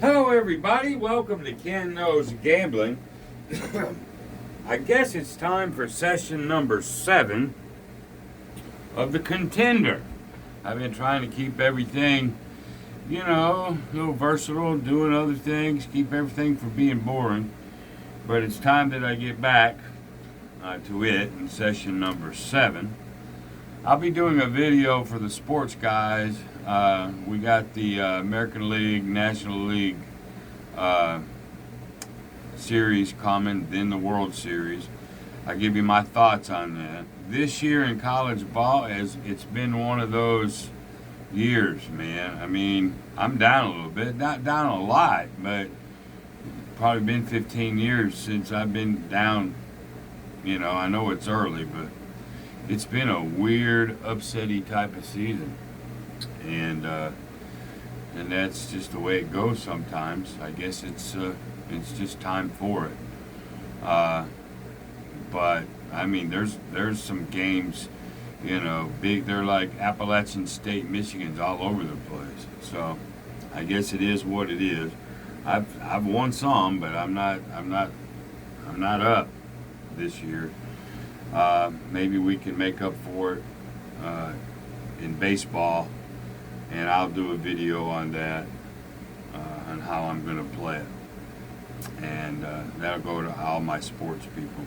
Hello everybody, welcome to Ken Knows Gambling. I guess it's time for session number 7 of the Contender. I've been trying to keep everything, a little versatile, doing other things, keep everything from being boring. But it's time that I get back to it in session number 7. I'll be doing a video for the sports guys. We got the American League, National League series coming, then the World Series. I'll give you my thoughts on that. This year in college ball, it's been one of those years, man. I mean, I'm down a little bit, not down a lot, but probably been 15 years since I've been down. I know it's early, but it's been a weird, upsetty type of season, and that's just the way it goes sometimes. I guess it's just time for it. But I mean, there's some games, big. They're like Appalachian State, Michigan's all over the place. So I guess it is what it is. I've won some, but I'm not up this year. Maybe we can make up for it in baseball, and I'll do a video on that, on how I'm going to play it, and that'll go to all my sports people.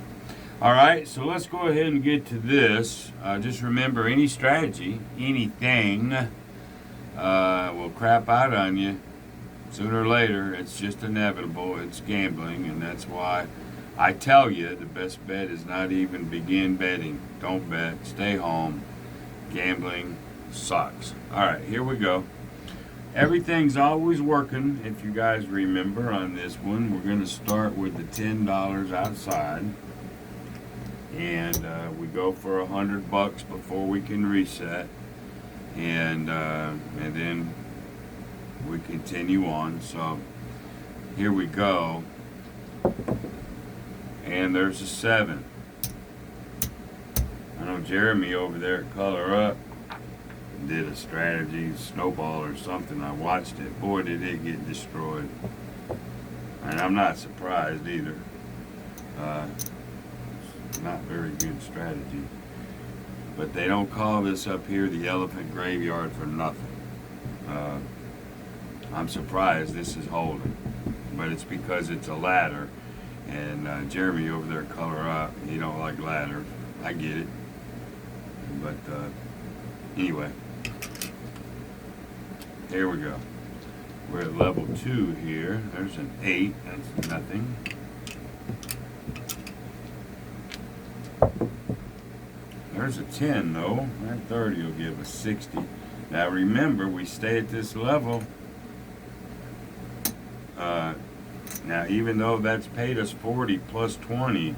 All right, so let's go ahead and get to this. Just remember, any strategy, anything, will crap out on you sooner or later. It's just inevitable. It's gambling, and that's why I tell you the best bet is not even begin betting. Don't bet. Stay home. Gambling sucks. All right, here we go. Everything's always working. If you guys remember on this one, we're going to start with the $10 outside, and we go for $100 before we can reset, and then we continue on. So here we go. And there's a 7. I know Jeremy over there at Color Up did a strategy, snowball or something. I watched it. Boy, did it get destroyed. And I'm not surprised either. It's not very good strategy. But they don't call this up here the elephant graveyard for nothing. I'm surprised this is holding. But it's because it's a ladder. And Jeremy over there, Color Up, he don't like ladders. I get it. But anyway, here we go. We're at level 2 here. There's an 8. That's nothing. There's a 10 though. That 30 will give us 60. Now remember, we stay at this level. Now, even though that's paid us 40 plus 20,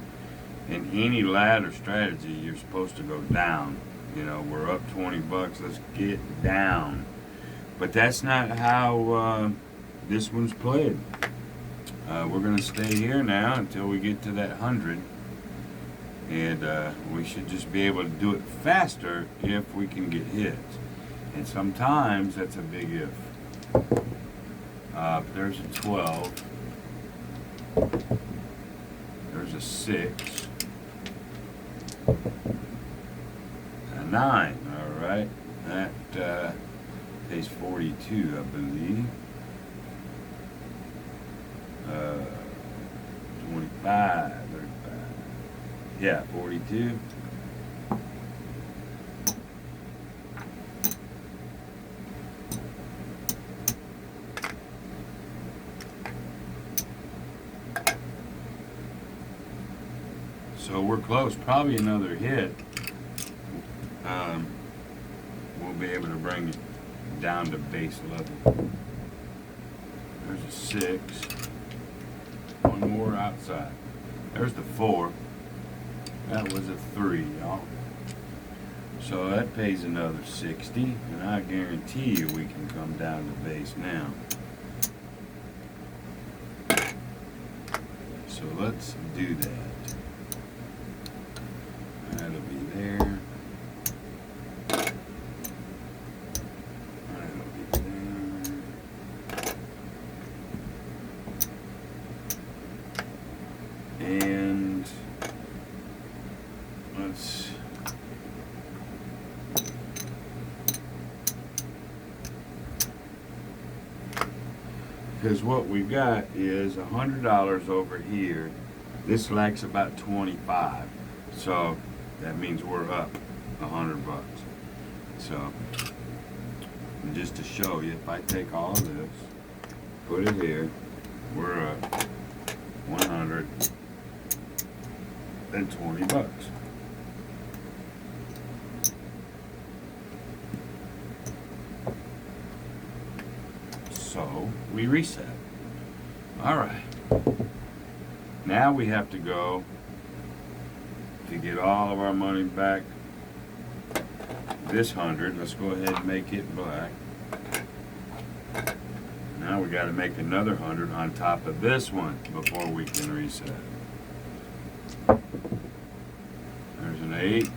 in any ladder strategy, you're supposed to go down. We're up $20. Let's get down. But that's not how this one's played. We're going to stay here now until we get to that 100. And we should just be able to do it faster if we can get hits. And sometimes that's a big if. There's a 12. There's a 6. A 9. All right. That pays 42, I believe. 25, 35. Yeah, 42. So we're close. Probably another hit. We'll be able to bring it down to base level. There's a 6. One more outside. There's the 4. That was a 3, y'all. So that pays another 60, and I guarantee you we can come down to base now. So let's do that. That'll be there. That'll be there. Because what we got is $100 over here. This lacks about 25, so that means we're up $100. So, and just to show you, if I take all of this, put it here, we're up 120 bucks. So we reset. All right. Now we have to go to get all of our money back. This 100, let's go ahead and make it black. Now we got to make another 100 on top of this one before we can reset. There's an 8.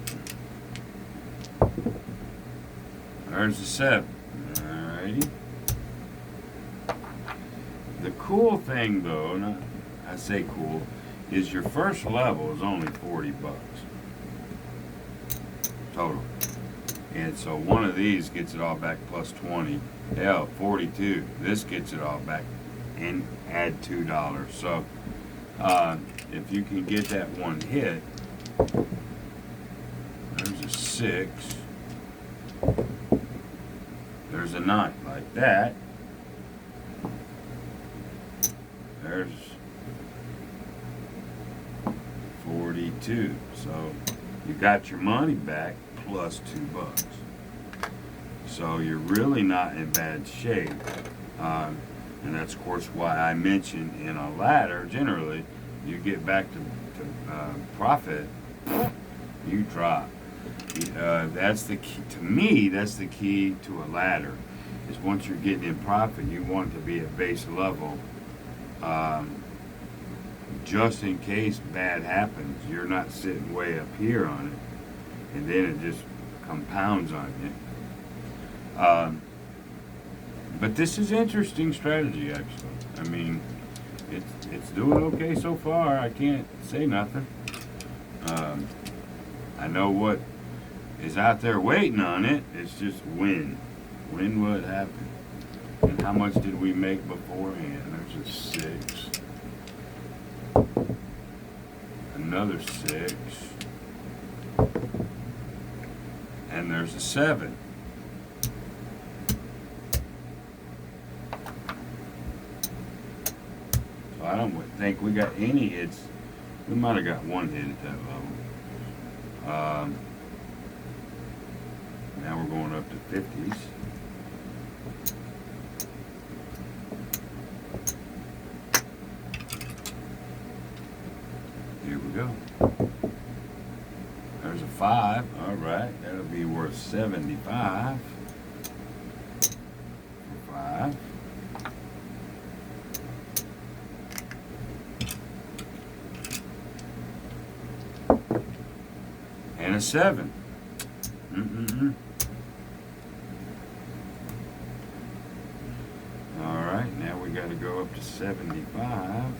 There's a 7. Alrighty. The cool thing though, I say cool, is your first level is only 40 bucks total. And so one of these gets it all back plus 20. Hell, 42. This gets it all back and add $2. So if you can get that one hit, there's a 6. There's a 9 like that. There's 42. So you got your money back plus $2. So you're really not in bad shape. And that's of course why I mentioned in a ladder, generally, you get back to profit, you drop. That's the key, to me, that's the key to a ladder, is once you're getting in profit, you want to be at base level. Just in case bad happens, you're not sitting way up here on it, and then it just compounds on you. But this is interesting strategy, actually. I mean, it's doing okay so far. I can't say nothing. I know what is out there waiting on it. It's just when will it happen, and how much did we make beforehand? There's a 6. Another 6. And there's a 7. So I don't think we got any hits. We might have got one hit at that level. Now we're going up to 50s. Here we go. There's a 5. All right, that'll be worth 75 for 5. And a 7. All right, now we got to go up to 75.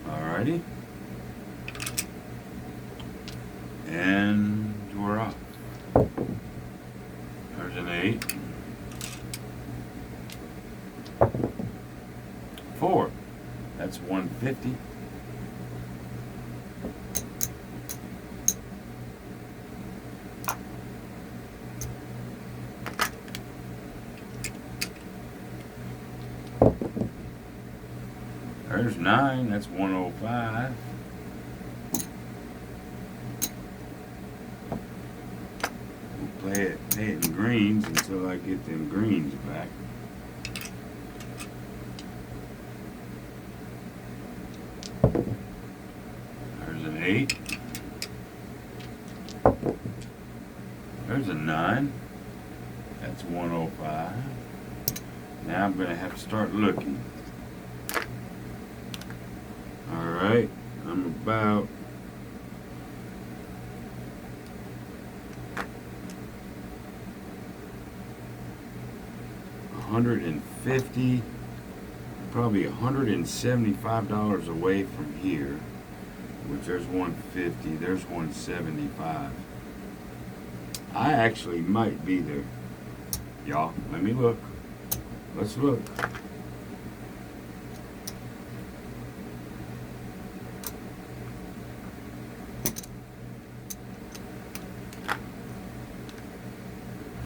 Alrighty. And we're off. There's an 8. 4. That's 150. There's 9. That's 105. We'll pay it in greens until I get them greens back. There's an 8. There's a 9. That's 105. Now I'm going to have to start looking. Alright, I'm about $150, probably $175 away from here, which there's 150, there's 175. I actually might be there. Y'all, let me look. Let's look.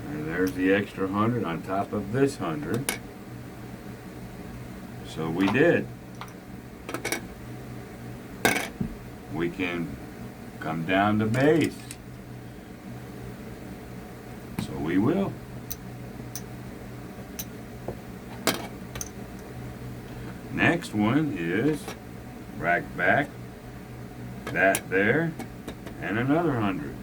And there's the extra 100 on top of this 100. So we did. We can come down to base. So we will. Next one is rack back, that there, and another 100.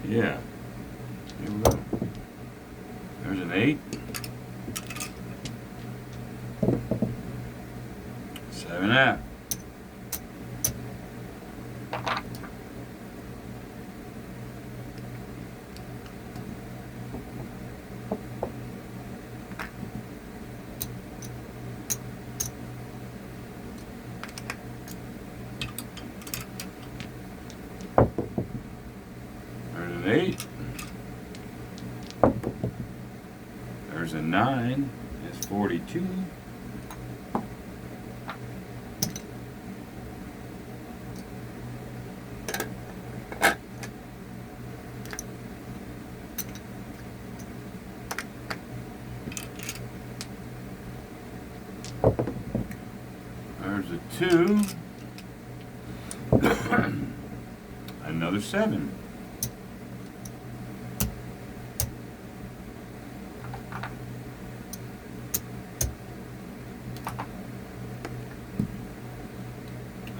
Yeah. Here we go. There's an 8. 7 out. There's an 8. There's a 9. That's 42. There's a 2. Another 7.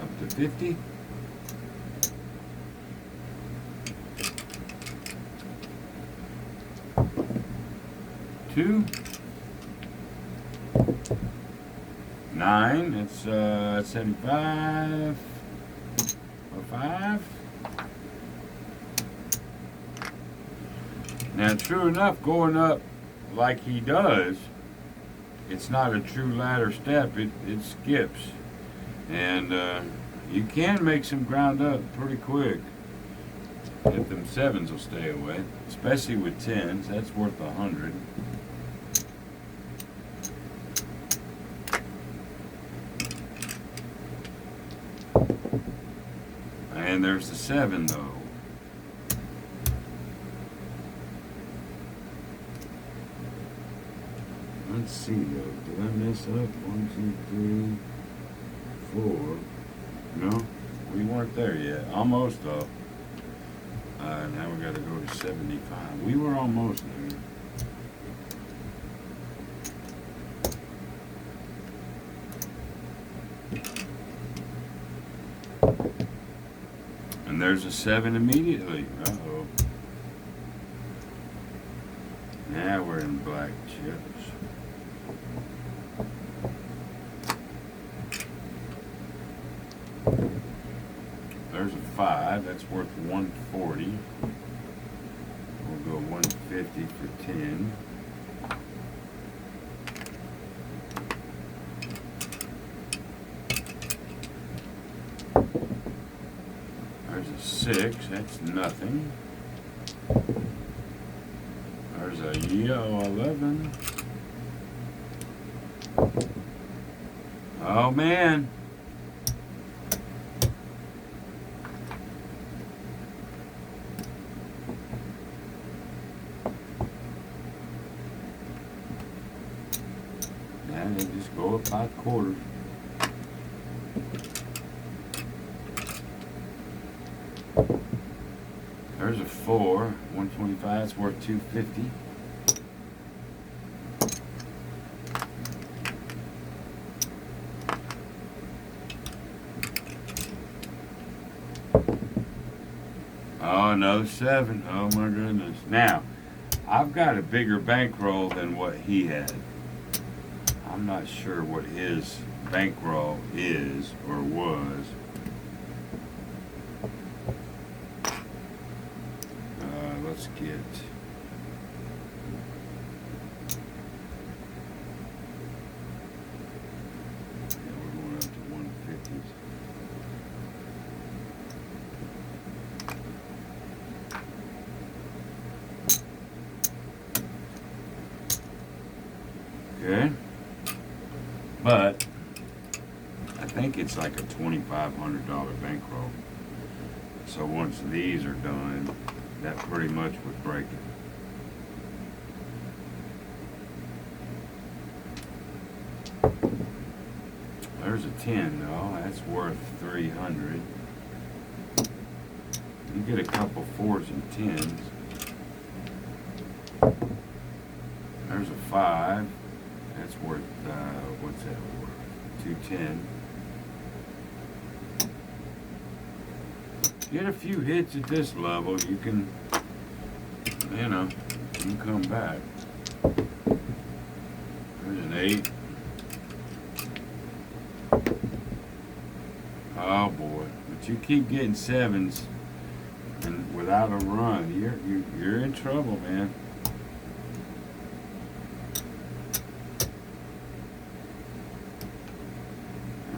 Up to 50. 2. 9. That's 75. Or 5. Now, true enough, going up like he does, it's not a true ladder step. It skips, and you can make some ground up pretty quick if them 7s will stay away, especially with 10s. That's worth 100. And there's the 7 though. Let's see though. Did I mess up? 1, 2, 3, 4. No, we weren't there yet. Almost though. Now we got to go to 75. We were almost there. And there's a 7 immediately. Uh-oh. Now we're in black chips. There's a 5. That's worth 140. We'll go 150 for 10. There's a 6. That's nothing. There's a yellow 11. Oh man. Now they just go up by quarters. There's a 4, 125, it's worth 250. Oh, another 7. Oh my goodness. Now, I've got a bigger bankroll than what he had. I'm not sure what his bankroll is or was. Let's get Okay. But I think it's like a $2,500 bankroll. So once these are done, that pretty much would break it. There's a 10 though, that's worth 300. You get a couple 4s and 10s. There's a 5. That's worth, what's that worth? 210. Get a few hits at this level, you can, you know, you can come back. There's an 8. Oh boy, but you keep getting 7s and without a run, you're in trouble, man.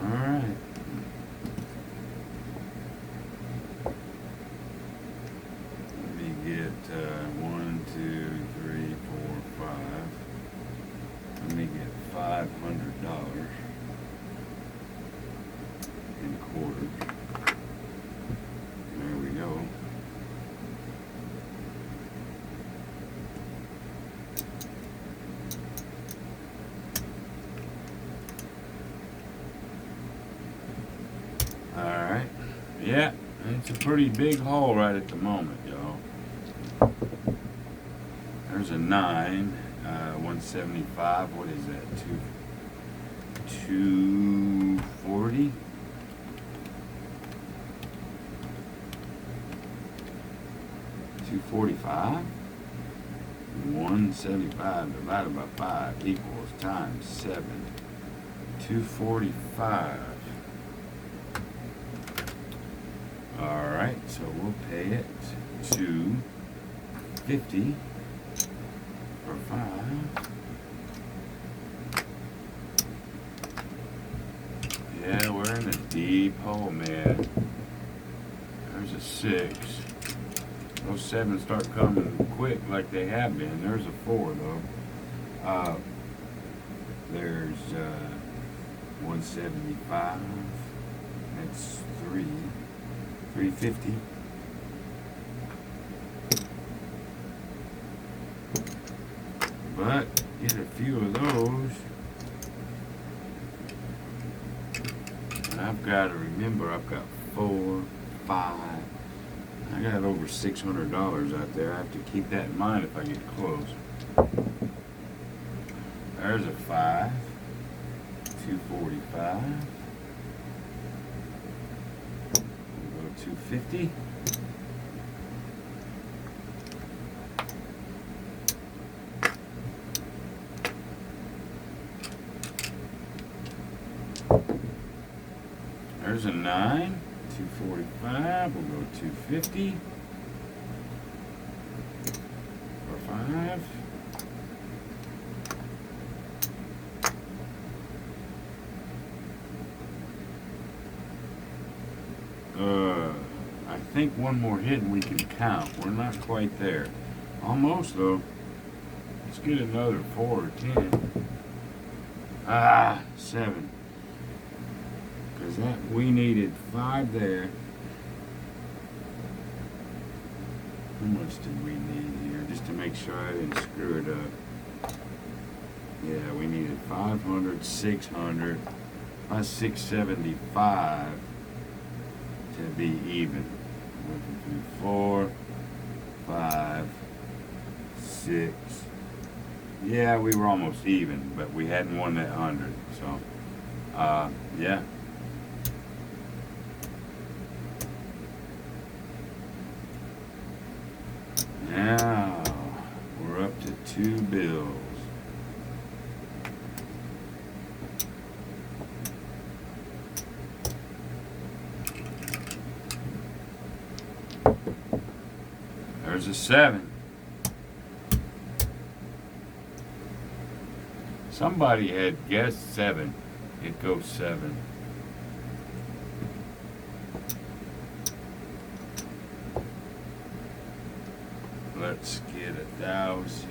All right. Let me get 1, 2, 3, 4, 5. Let me get $500 in quarters. There we go. All right. Yeah, it's a pretty big hole right at the moment, y'all. There's a 9, 175. What is that? 240. 245. 175 divided by 5 equals times 7. 245. All right, so we'll pay it $250 for 5. Yeah, we're in a deep hole, man. There's a 6. Those 7s start coming quick like they have been. There's a 4 though. There's 175. That's 350. But get a few of those. And I've got to remember I've got 4, 5. I got over $600 out there. I have to keep that in mind if I get close. There's a 5. 245. We'll go 250. There's a 9. 245. We'll go 250 for 5. I think one more hit and we can count. We're not quite there. Almost though. Let's get another 4 or 10. 7. Because that we needed 5 there. How much did we need here? Just to make sure I didn't screw it up. Yeah, we needed 500, 600, 675 to be even. 1, 2, 3, 4, 5, 6. Yeah, we were almost even, but we hadn't won that 100. So, yeah. Now, we're up to 2 bills. There's a 7. Somebody had guessed 7. It goes 7. Let's get 1,000.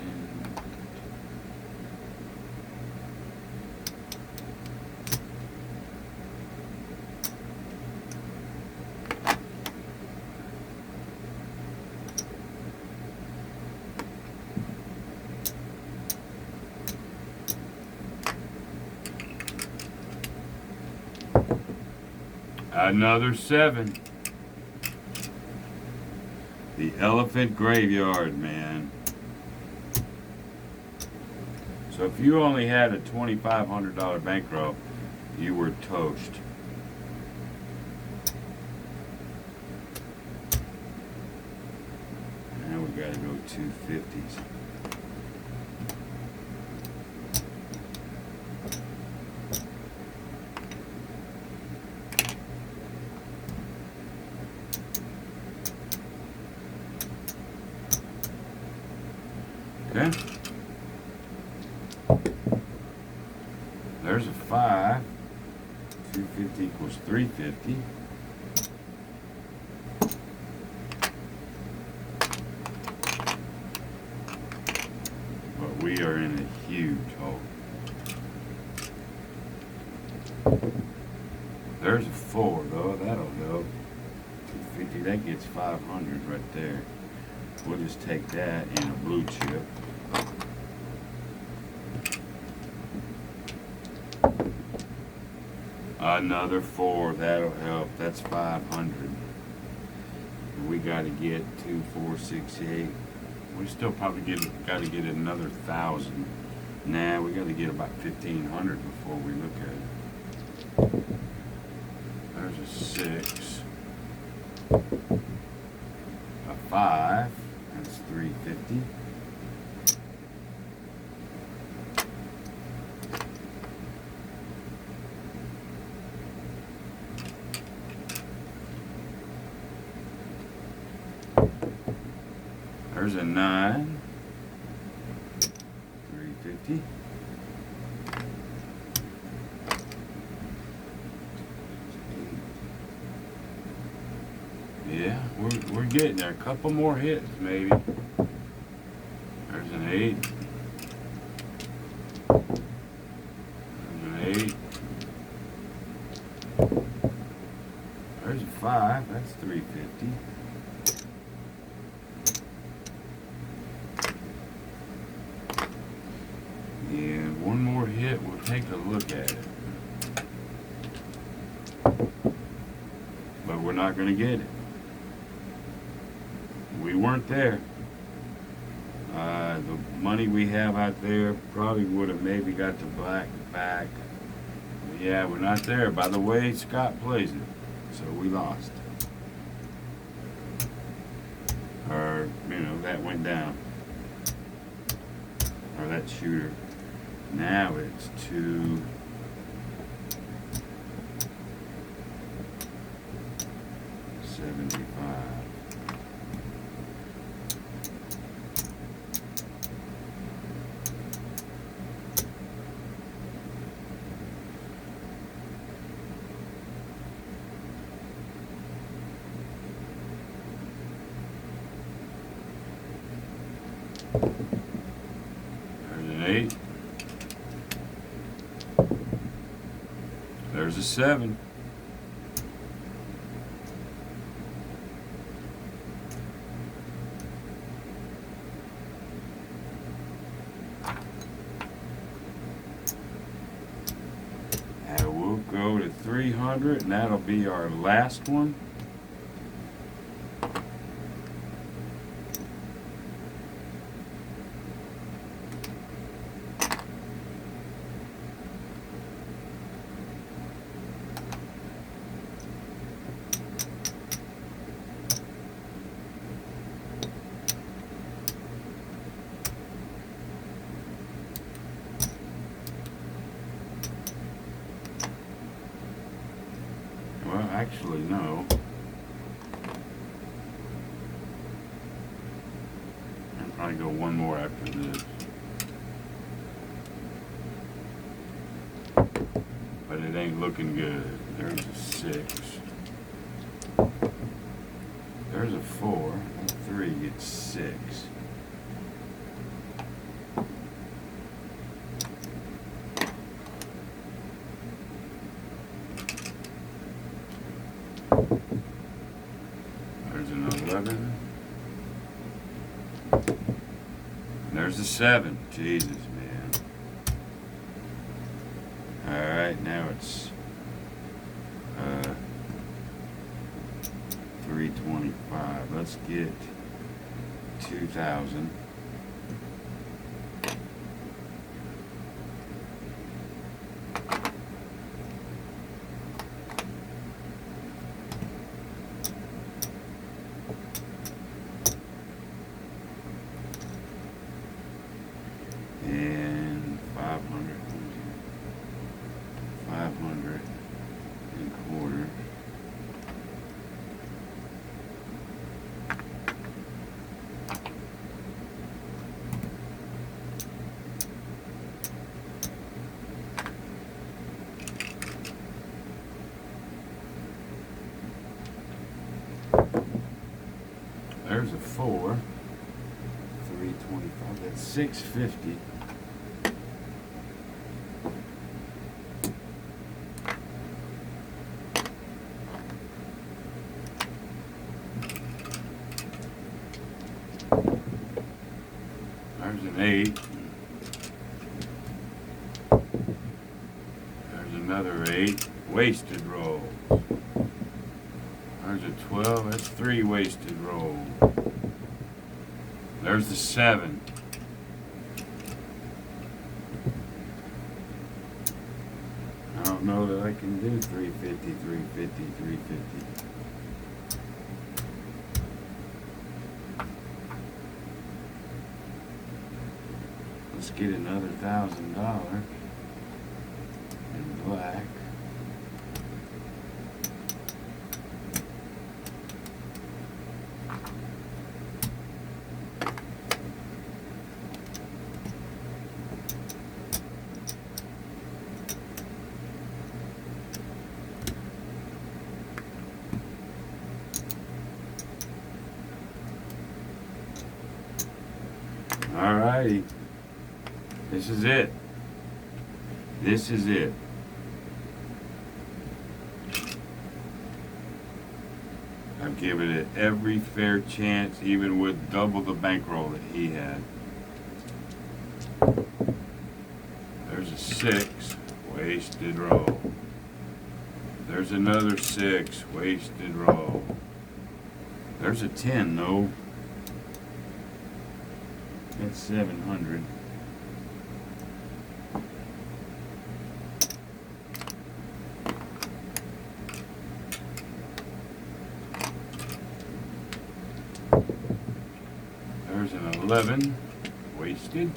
Another 7. The Elephant Graveyard, man. So if you only had a $2,500 bankroll, you were toast. Now we gotta go 250s. Okay. There's a 5. 250 equals 350. But we are in a huge hole. There's a 4 though, that'll go. 250, that gets 500 right there. We'll just take that in a blue chip. Another 4, that'll help. That's 500. We got to get 2, 4, 6, 8. We still probably got to get another 1,000. Nah, we got to get about 1,500 before we look at it. There's a 6, a 5. That's 350. There's a 9, 350. Yeah, we're getting there. A couple more hits, maybe. There's an 8. There's an 8. There's a 5. That's 350. And one more hit, we'll take a look at it. But we're not going to get it. We weren't there. The money we have out there probably would have maybe got the black back. But yeah, we're not there. By the way, Scott plays it. So we lost. Or, that went down. Or that shooter. Now it's 275. There's an 8. There's a 7. And we'll go to 300, and that'll be our last one. Well, actually, no. I'll probably go one more after this. But it ain't looking good. There's a 6. There's a 4. A 3 gets 6. There's an 11. There's a 7. Jesus, man. Alright, now it's 325. Let's get 2,000. And 500. 500 and a quarter. There's a 4. 325. That's 650. There's an 8. There's another 8. Wasted rolls. There's a 12. That's 3 wasted rolls. There's the 7. I don't know that I can do 350, 350, 350. Let's get another $1,000 in black. Alrighty. This is it. This is it. I've given it every fair chance, even with double the bankroll that he had. There's a 6, wasted roll. There's another 6, wasted roll. There's a 10, though. That's 700. There's an 11, wasted.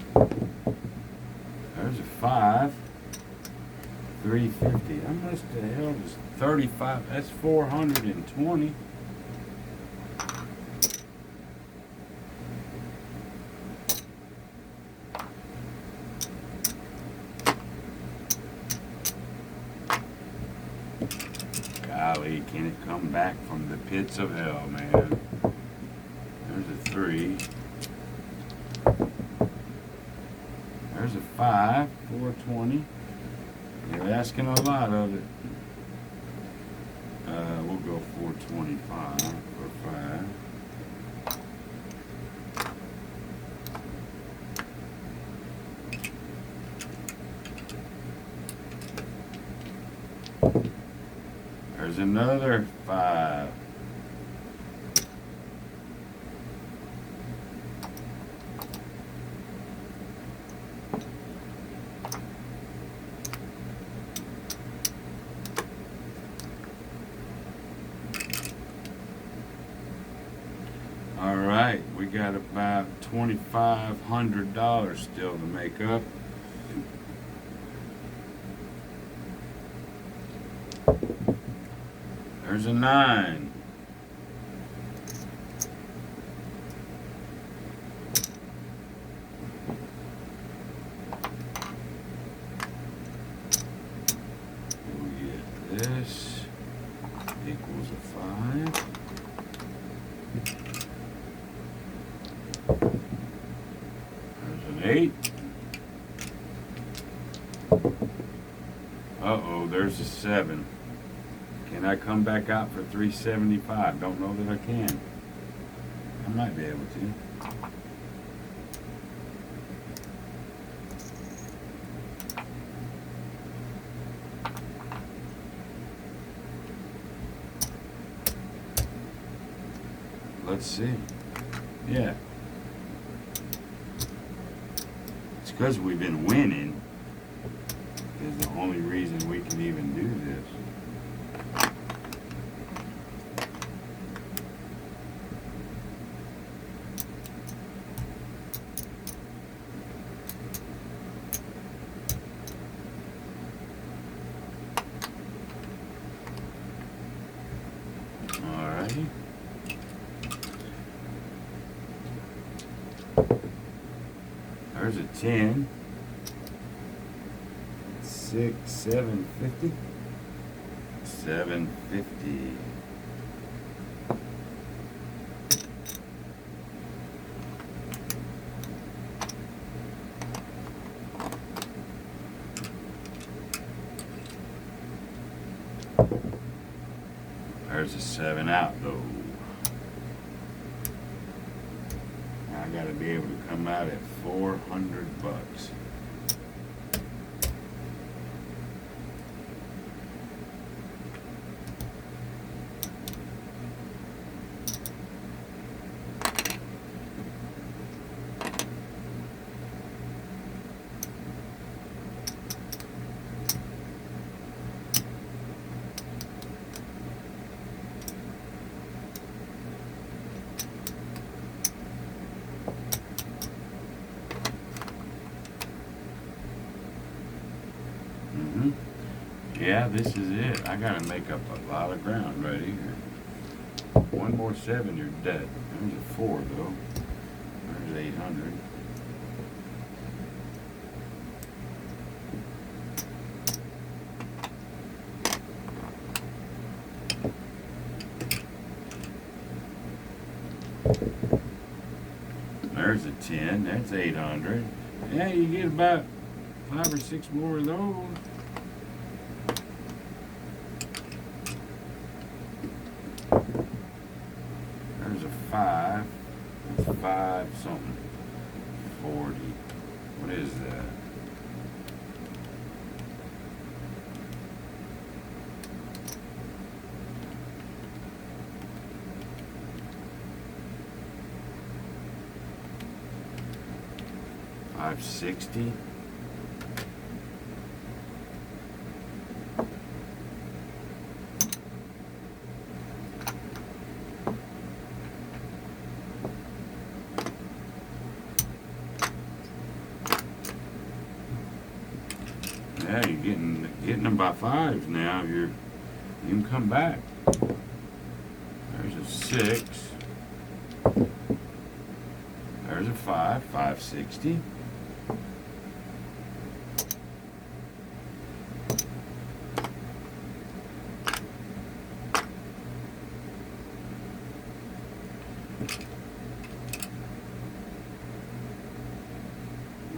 There's a 5, 350. How much the hell is 35? That's 420. Golly, can it come back from the pits of hell, man? There's a 3. There's a 5, 420. You're asking a lot of it. We'll go 425 for 5. There's another 5. All right, we got about $2,500 still to make up. There's a 9. We'll get this equals a 5. There's an 8. Uh-oh, there's a 7. Can I come back out for 375? Don't know that I can. I might be able to. let's see. Yeah. It's because we've been winning is the only reason we can even do this. Alrighty. There's a 10. 6, 750. 750. There's a 7 out though. I gotta be able to come out at $400. Yeah, this is it. I gotta make up a lot of ground right here. One more 7, you're dead. There's a 4 though. There's 800. There's a 10. That's 800. Yeah, you get about 5 or 6 more of those. There's a 5. That's 5 something. 40. What is that? $560. Yeah, you're getting them by 5s now. You can come back. There's a 6. There's a 5. 560.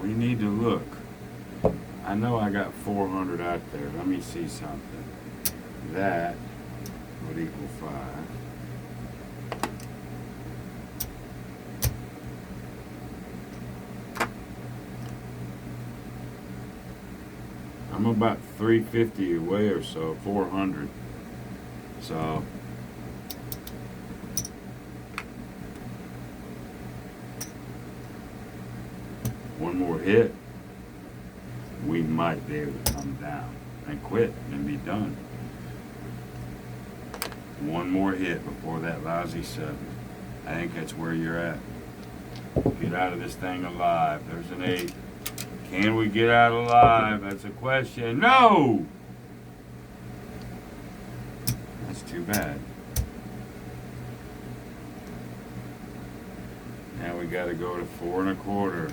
We need to look. I know I got 400 out there. Let me see something. That would equal 5. I'm about 350 away or so, 400. So one more hit, we might be able to come down and quit and be done. One more hit before that lousy 7. I think that's where you're at. Get out of this thing alive. There's an 8. Can we get out alive? That's a question. No! That's too bad. Now we gotta go to 4 1/4.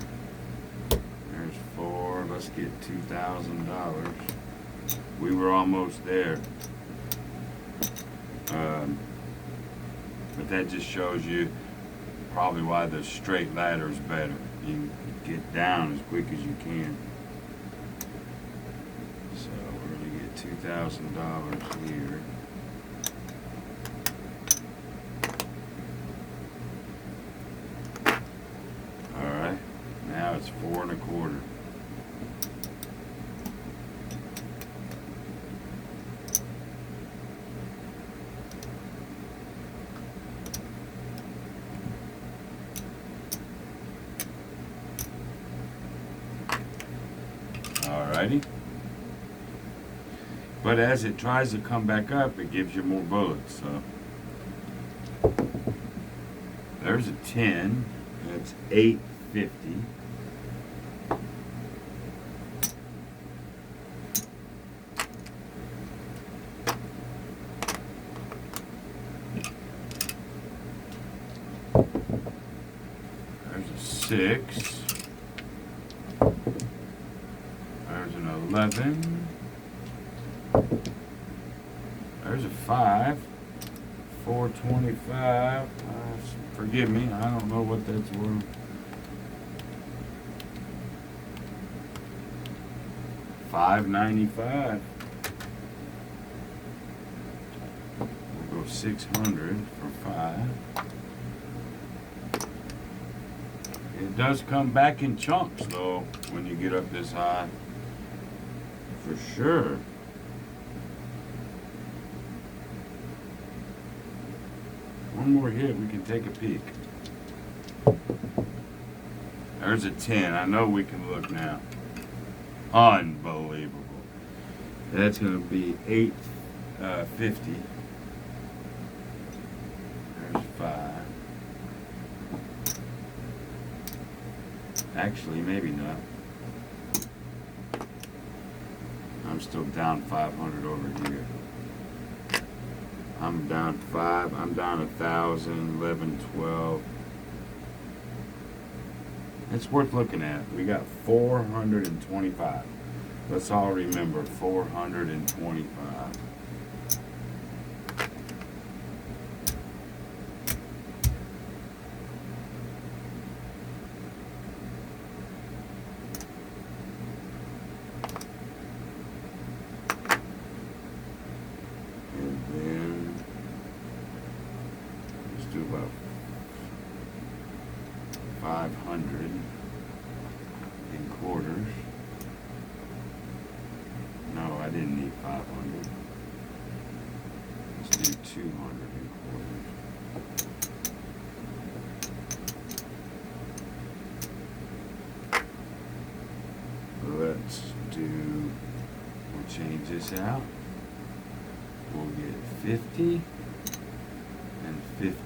There's 4. Let's get $2,000. We were almost there. But that just shows you probably why the straight ladder is better. You get down as quick as you can. So we're going to get $2,000 here. All right, now it's 4 1/4. But as it tries to come back up, it gives you more bullets. So there's a 10. That's 850. There's a 6. There's an 11. There's a 5. 425. Forgive me, I don't know what that's worth. 595. We'll go 600 for 5. It does come back in chunks though when you get up this high. For sure. One more hit, we can take a peek. There's a 10. I know we can look now. Unbelievable. That's going to be 850. There's 5. Actually, maybe not. I'm still down 500 over here. I'm down 5. I'm down 1,000, 11, 12. It's worth looking at. We got 425. Let's all remember 425. And then let's do about 500 in quarters. No, I didn't need 500. Let's do 200 in quarters. Let's do, we'll change this out. We'll get 50 and 50.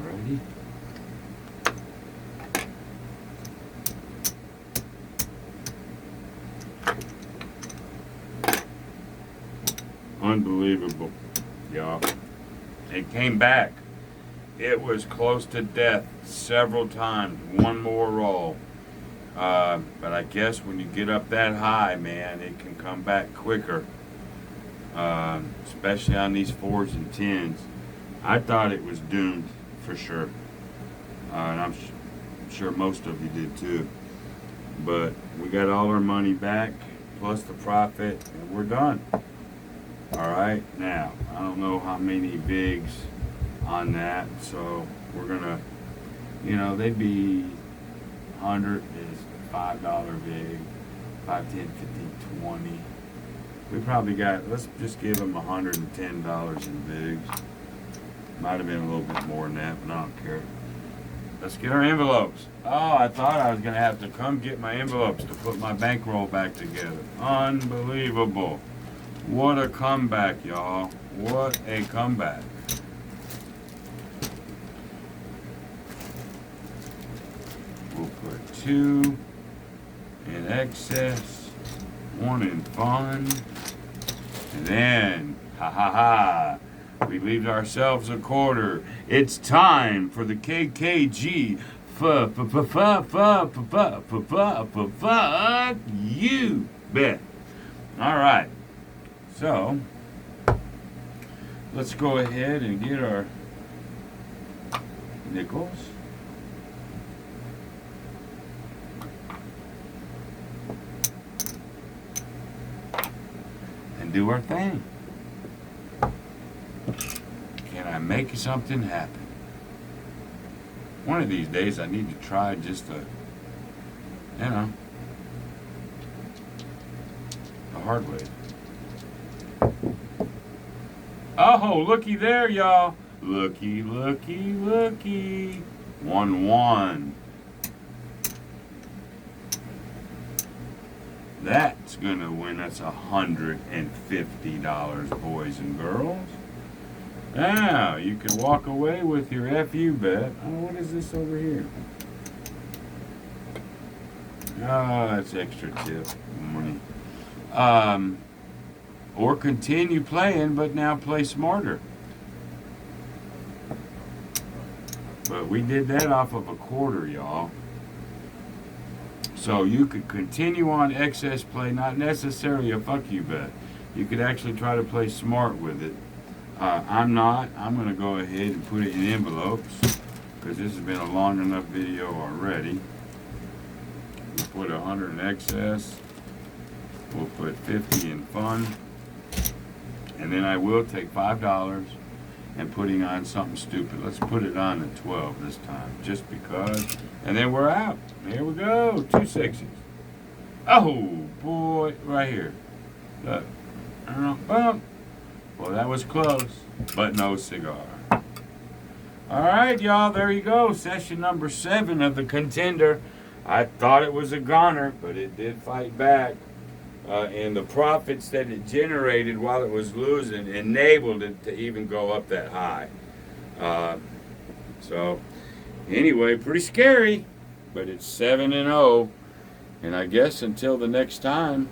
Alrighty. Unbelievable, y'all. It came back. It was close to death several times. One more roll. But I guess when you get up that high, man, it can come back quicker. Especially on these 4s and 10s. I thought it was doomed for sure. And I'm sure most of you did too. But we got all our money back, plus the profit, and we're done. Alright, now, I don't know how many bigs on that, so we're gonna, you know, they'd be 100 is $5 big, 5, 10, 15, 20. We probably got, let's just give them $110 in bigs. Might have been a little bit more than that, but I don't care. Let's get our envelopes. Oh, I thought I was gonna have to come get my envelopes to put my bankroll back together. Unbelievable. What a comeback, y'all. What a comeback. We'll put 2 in excess, 1 in fun, and then, we leave ourselves a quarter. It's time for the KKG. Fuck you bet. All right. So, let's go ahead and get our nickels. And do our thing. Can I make something happen? One of these days I need to try just the hard way. Oh, looky there, y'all. Looky, looky, looky. 1-1. That's gonna win us $150, boys and girls. Now you can walk away with your FU bet. Oh, what is this over here? Oh, that's extra tip money. Or continue playing, but now play smarter. But we did that off of a quarter, y'all. So you could continue on excess play, not necessarily a fuck you bet. You could actually try to play smart with it. I'm not. I'm going to go ahead and put it in envelopes because this has been a long enough video already. We'll put 100 in excess. We'll put 50 in fun. And then I will take $5 and putting on something stupid. Let's put it on at 12 this time, just because. And then we're out. Here we go. 2 6s. Oh, boy. Right here. Look. Boom. Well, that was close, but no cigar. All right, y'all. There you go. Session number 7 of the Contender. I thought it was a goner, but it did fight back. And the profits that it generated while it was losing enabled it to even go up that high. So, anyway, pretty scary, but it's 7-0. And I guess until the next time,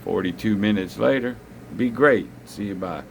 42 minutes later, be great. See you, bye.